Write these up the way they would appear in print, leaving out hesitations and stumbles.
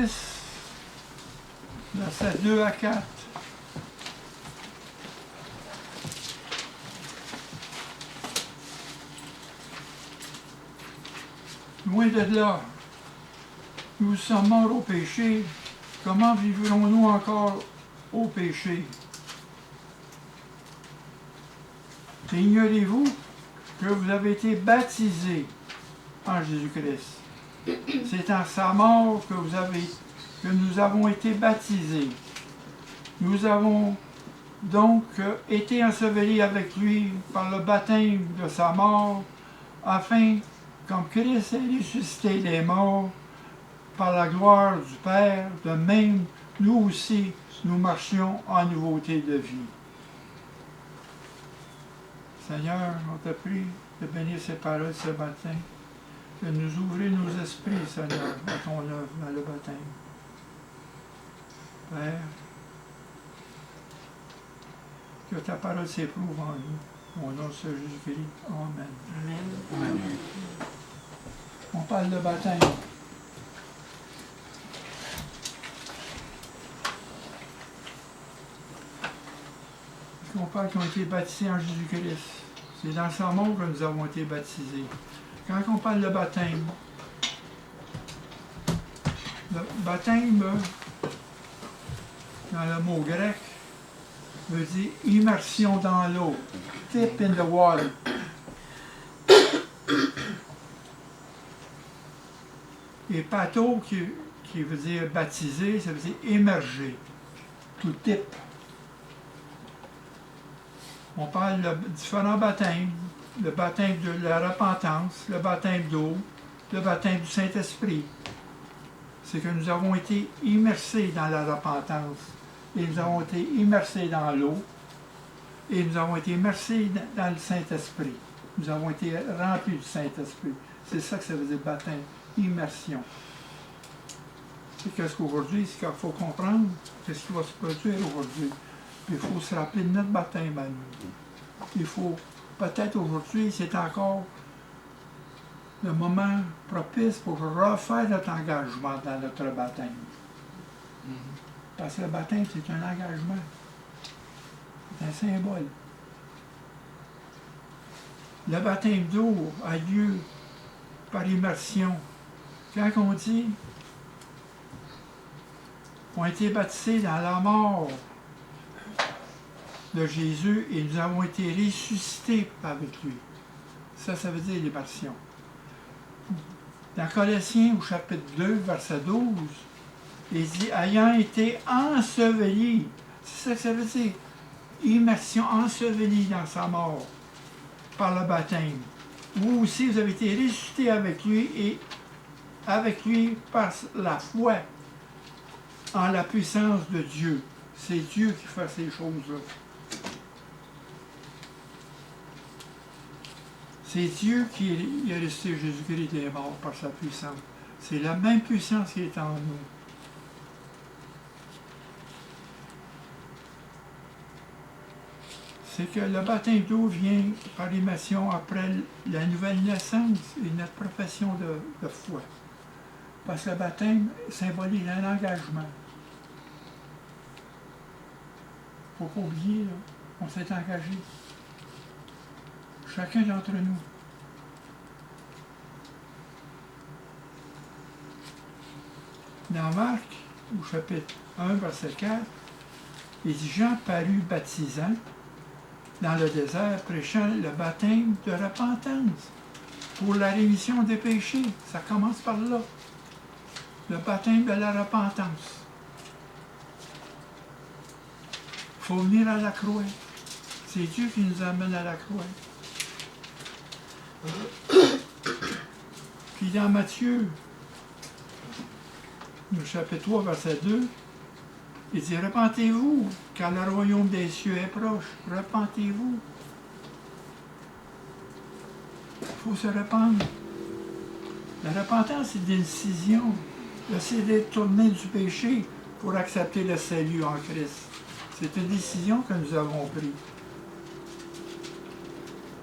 10, versets 2 à 4. Loin de là, nous sommes morts au péché. Comment vivrons-nous encore au péché? Ignorez-vous que vous avez été baptisés en Jésus-Christ? C'est en sa mort que nous avons été baptisés. Nous avons donc été ensevelis avec lui par le baptême de sa mort, afin, comme Christ est ressuscité des morts, par la gloire du Père, de même, nous aussi, nous marchions en nouveauté de vie. Seigneur, on te prie de bénir ces paroles ce matin, de nous ouvrir nos esprits, Seigneur, à ton œuvre dans le baptême. Père, que ta parole s'éprouve en nous. Au nom de Jésus-Christ. Amen. Amen. Amen. On parle de baptême. On parle qui ont été baptisés en Jésus-Christ. C'est dans sa mort que nous avons été baptisés. Quand on parle de baptême, le baptême, dans le mot grec, veut dire immersion dans l'eau. Dip in the water. Et pato, qui veut dire baptiser, ça veut dire émerger. Tout dip. On parle de différents baptêmes, le baptême de la repentance, le baptême d'eau, le baptême du Saint-Esprit. C'est que nous avons été immersés dans la repentance, et nous avons été immersés dans l'eau, et nous avons été immersés dans le Saint-Esprit. Nous avons été remplis du Saint-Esprit. C'est ça que ça veut dire baptême, immersion. Et qu'est-ce qu'aujourd'hui, c'est qu'il faut comprendre qu'est-ce qui va se produire aujourd'hui. Il faut se rappeler de notre baptême à nous. Il faut, peut-être aujourd'hui, c'est encore le moment propice pour refaire notre engagement dans notre baptême. Parce que le baptême, c'est un engagement. C'est un symbole. Le baptême d'eau a lieu par immersion. Quand on dit qu'on a été baptisés dans la mort de Jésus et nous avons été ressuscités avec lui. Ça veut dire l'immersion. Dans Colossiens, au chapitre 2, verset 12, il dit « ayant été ensevelis ». C'est ça que ça veut dire. Immersion, ensevelis dans sa mort par le baptême. Vous aussi, vous avez été ressuscités avec lui et avec lui par la foi en la puissance de Dieu. C'est Dieu qui fait ces choses-là. C'est Dieu qui a ressuscité Jésus-Christ des morts par sa puissance. C'est la même puissance qui est en nous. C'est que le baptême d'eau vient par l'immersion après la nouvelle naissance et notre profession de foi. Parce que le baptême symbolise un engagement. Il ne faut pas oublier, là, on s'est engagé. Chacun d'entre nous. Dans Marc, au chapitre 1, verset 4, il dit « Jean parut baptisant dans le désert, prêchant le baptême de repentance pour la rémission des péchés. » Ça commence par là. Le baptême de la repentance. Il faut venir à la croix. C'est Dieu qui nous amène à la croix. Puis dans Matthieu, le chapitre 3, verset 2, il dit « Repentez-vous, car le royaume des cieux est proche. Repentez-vous. » Il faut se repentre. La repentance, c'est une décision. C'est de tourner du péché pour accepter le salut en Christ. C'est une décision que nous avons prise.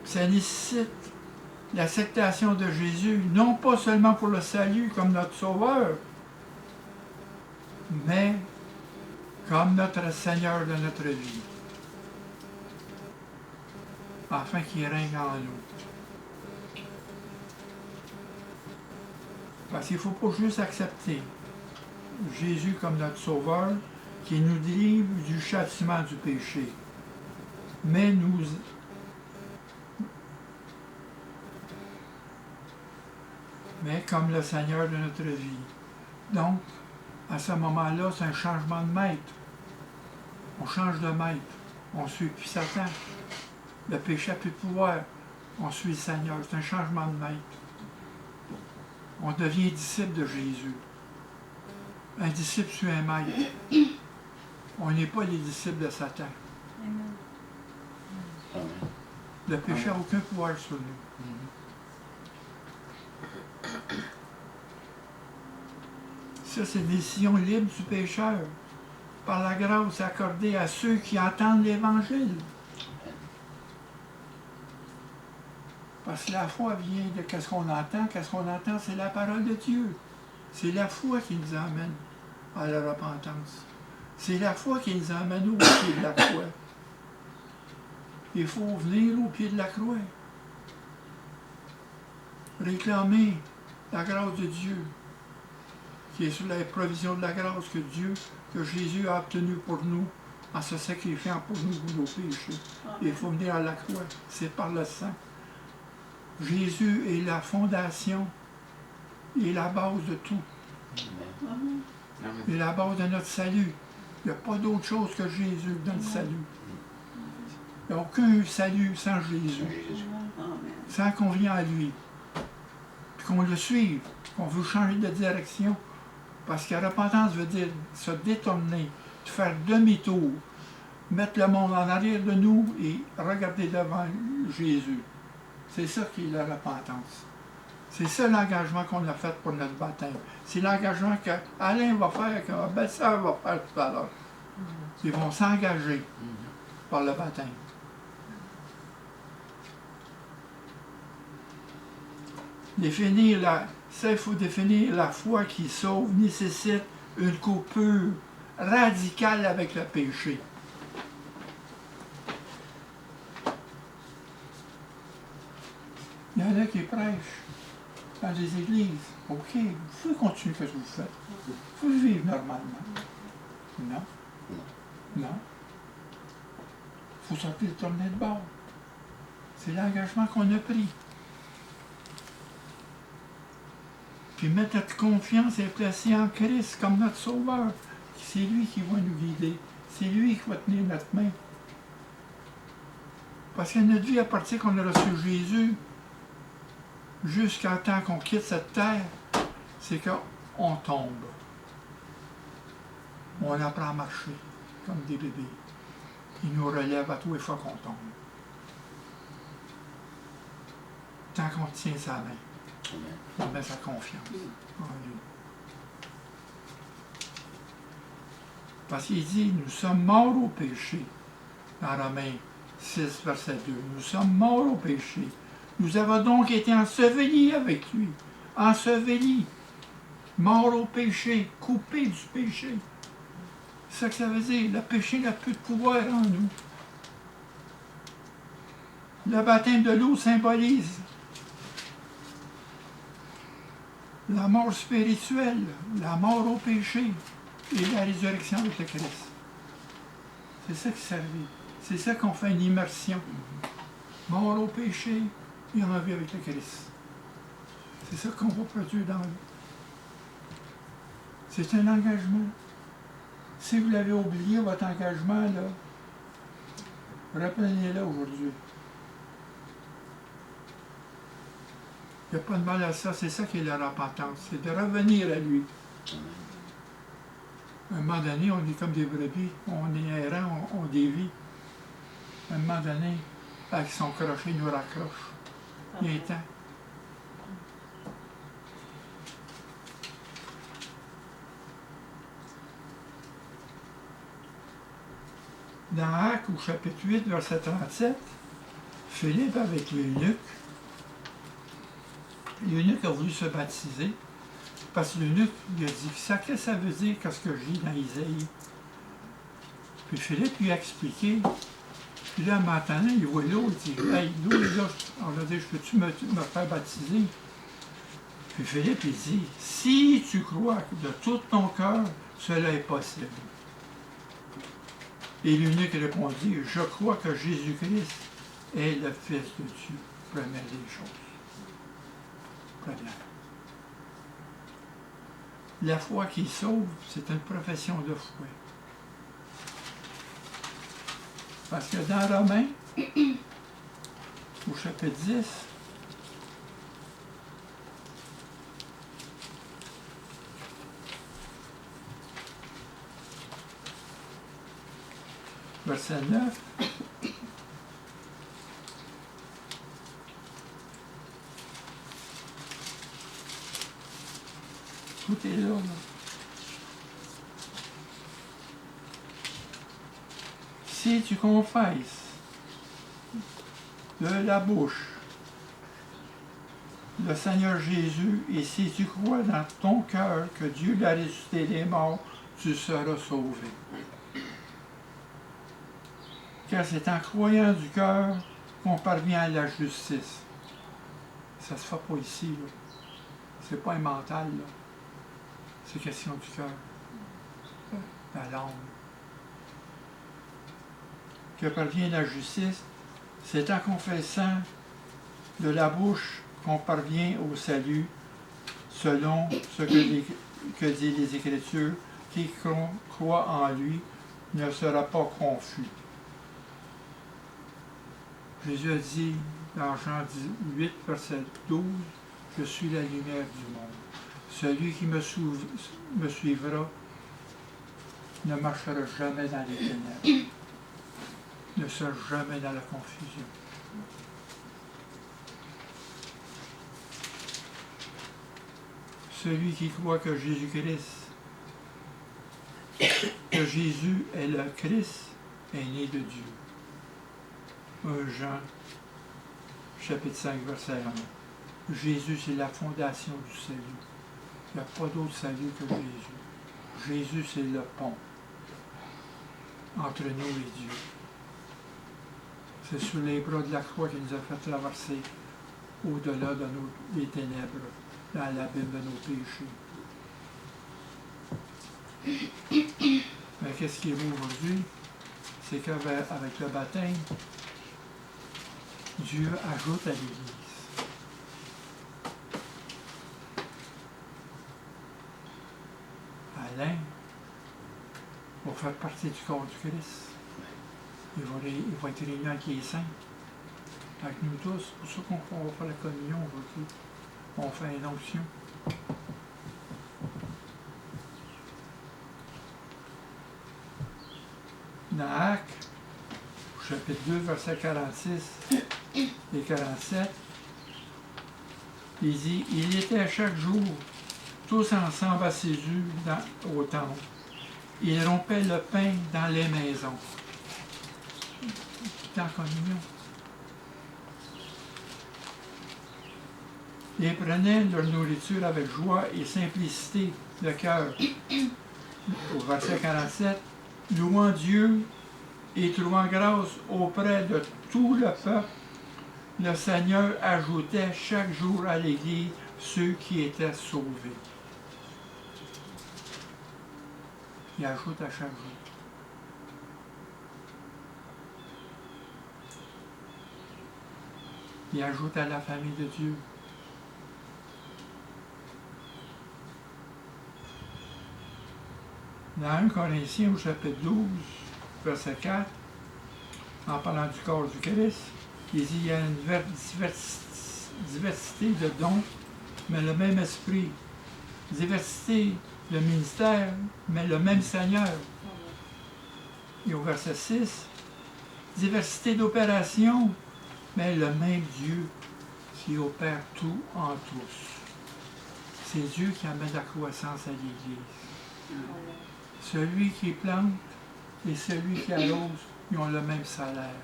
Ça nécessite l'acceptation de Jésus, non pas seulement pour le salut comme notre Sauveur, mais comme notre Seigneur de notre vie, afin qu'il règne en nous. Parce qu'il ne faut pas juste accepter Jésus comme notre Sauveur, qui nous délivre du châtiment du péché, mais comme le Seigneur de notre vie. Donc, à ce moment-là, c'est un changement de maître. On change de maître. On ne suit plus Satan. Le péché n'a plus de pouvoir. On suit le Seigneur. C'est un changement de maître. On devient disciple de Jésus. Un disciple suit un maître. On n'est pas les disciples de Satan. Amen. Le péché n'a aucun pouvoir sur nous. Ça, c'est une décision libre du pécheur, par la grâce accordée à ceux qui entendent l'Évangile. Parce que la foi vient de qu'est-ce qu'on entend. Qu'est-ce qu'on entend, c'est la parole de Dieu. C'est la foi qui nous emmène à la repentance. C'est la foi qui nous emmène au pied de la croix. Il faut venir au pied de la croix. Réclamer la grâce de Dieu, qui est sur la provision de la grâce que Jésus a obtenue pour nous, en se sacrifiant pour nous, pour nos péchés. Il faut venir à la croix, c'est par le sang. Jésus est la fondation et la base de tout. Amen. Il est la base de notre salut. Il n'y a pas d'autre chose que Jésus dans le salut. Il n'y a aucun salut sans Jésus, sans qu'on vienne à lui, puis qu'on le suive, qu'on veut changer de direction. Parce que la repentance veut dire se détourner, faire demi-tour, mettre le monde en arrière de nous et regarder devant Jésus. C'est ça qui est la repentance. C'est ça l'engagement qu'on a fait pour notre baptême. C'est l'engagement qu'Alain va faire, que ma belle-sœur va faire tout à l'heure. Ils vont s'engager par le baptême. Ça, il faut définir la foi qui sauve, nécessite une coupure radicale avec le péché. Il y en a qui prêchent dans les églises. OK, vous pouvez continuer ce que vous faites. Vous pouvez vivre normalement. Non. Non. Il faut sortir de tourner de bord. C'est l'engagement qu'on a pris. Puis mettre notre confiance et placer en Christ comme notre Sauveur. C'est lui qui va nous guider. C'est lui qui va tenir notre main. Parce que notre vie, à partir qu'on a reçu Jésus, jusqu'à temps qu'on quitte cette terre, c'est qu'on tombe. On apprend à marcher comme des bébés. Il nous relève à tous les fois qu'on tombe. Tant qu'on tient sa main. On met sa confiance en lui. Parce qu'il dit, nous sommes morts au péché. Dans Romains 6, verset 2. Nous sommes morts au péché. Nous avons donc été ensevelis avec lui. Ensevelis. Morts au péché. Coupés du péché. C'est ça que ça veut dire. Le péché n'a plus de pouvoir en nous. Le baptême de l'eau symbolise la mort spirituelle, la mort au péché et la résurrection avec le Christ. C'est ça qui servait. C'est ça qu'on fait une immersion. Mort au péché et en vie avec le Christ. C'est ça qu'on va produire dans lui. C'est un engagement. Si vous l'avez oublié, votre engagement, là, reprenez-le aujourd'hui. Il n'y a pas de mal à ça, c'est ça qui est la repentance, c'est de revenir à lui. À un moment donné, on est comme des brebis, on est errant, on dévie. À un moment donné, avec son crochet, il nous raccroche. Il est temps. Dans Actes, au chapitre 8, verset 37, Philippe avec l'eunuque a voulu se baptiser, Parce que l'eunuque, il a dit, ça, qu'est-ce que ça veut dire, qu'est-ce que je lis dans Isaïe? Puis Philippe lui a expliqué. Puis là, maintenant, il voit l'eau, il dit, hey, l'eau est là. On a dit, je peux-tu me faire baptiser? Puis Philippe, il dit, si tu crois de tout ton cœur, cela est possible. Et l'eunuque répondit, je crois que Jésus-Christ est le Fils de Dieu. Première des choses. Première. La foi qui sauve, c'est une profession de foi. Parce que dans Romains, au chapitre 10, verset 9, tout est là. Si tu confesses de la bouche le Seigneur Jésus et si tu crois dans ton cœur que Dieu l'a ressuscité des morts, tu seras sauvé. Car c'est en croyant du cœur qu'on parvient à la justice. Ça ne se fait pas ici, là. C'est pas un mental, là. C'est question du cœur. La langue. Que parvient la justice, c'est en confessant de la bouche qu'on parvient au salut, selon ce que dit les Écritures, qui croit en lui ne sera pas confus. Jésus a dit dans Jean 18, verset 12, « Je suis la lumière du monde. Celui qui me suivra ne marchera jamais dans les ténèbres, ne sera jamais dans la confusion. » Celui qui croit que Jésus-Christ, que Jésus est le Christ, est né de Dieu. 1 Jean, chapitre 5, verset 1. Jésus, c'est la fondation du salut. Il n'y a pas d'autre salut que Jésus. Jésus, c'est le pont entre nous et Dieu. C'est sur les bras de la croix qu'il nous a fait traverser au-delà de des ténèbres, dans l'abîme de nos péchés. Mais qu'est-ce qui est beau aujourd'hui? C'est qu'avec le baptême, Dieu ajoute à l'Église. Alain va faire partie du corps du Christ. Il va être réuni avec les saints, avec nous tous. C'est pour ça qu'on va faire la communion aujourd'hui. On fait une onction. Dans Actes, chapitre 2, versets 46 et 47, il dit, « Il était chaque jour tous ensemble assidus au temple. Ils rompaient le pain dans les maisons. » En communion. Ils prenaient leur nourriture avec joie et simplicité de cœur. Au verset 47, louant Dieu et trouvant grâce auprès de tout le peuple, le Seigneur ajoutait chaque jour à l'Église ceux qui étaient sauvés. Il ajoute à chaque jour. Il ajoute à la famille de Dieu. Dans 1 Corinthiens au chapitre 12, verset 4, en parlant du corps du Christ, il dit il y a une diversité de dons, mais le même esprit. Diversité de ministères, mais le même Seigneur. Et au verset 6, diversité d'opérations, mais le même Dieu qui opère tout en tous. C'est Dieu qui amène la croissance à l'Église. Celui qui plante et celui qui arrose, ils ont le même salaire.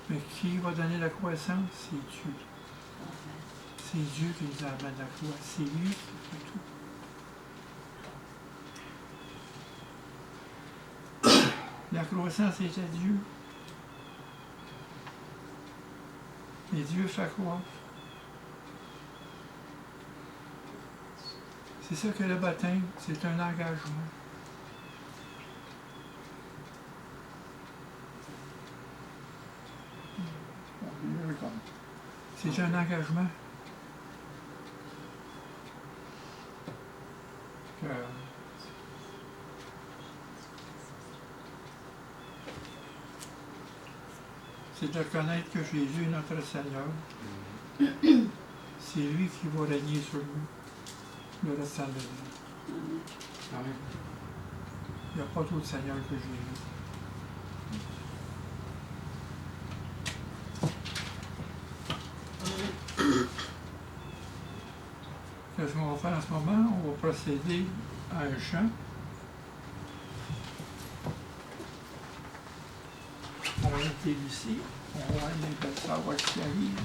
Mais qui va donner la croissance? C'est Dieu. C'est Dieu qui nous amène à la croix. C'est lui qui fait tout. La croissance est à Dieu. Et Dieu fait croire. C'est ça que le baptême, c'est un engagement. C'est un engagement. C'est de connaître que Jésus est notre Seigneur. C'est lui qui va régner sur nous le restant de la vie. Amen. Il n'y a pas d'autre Seigneur que Jésus. Qu'est-ce qu'on va faire en ce moment? On va procéder à un chant. On va inviter Lucie. On va aller savoir ce qui arrive.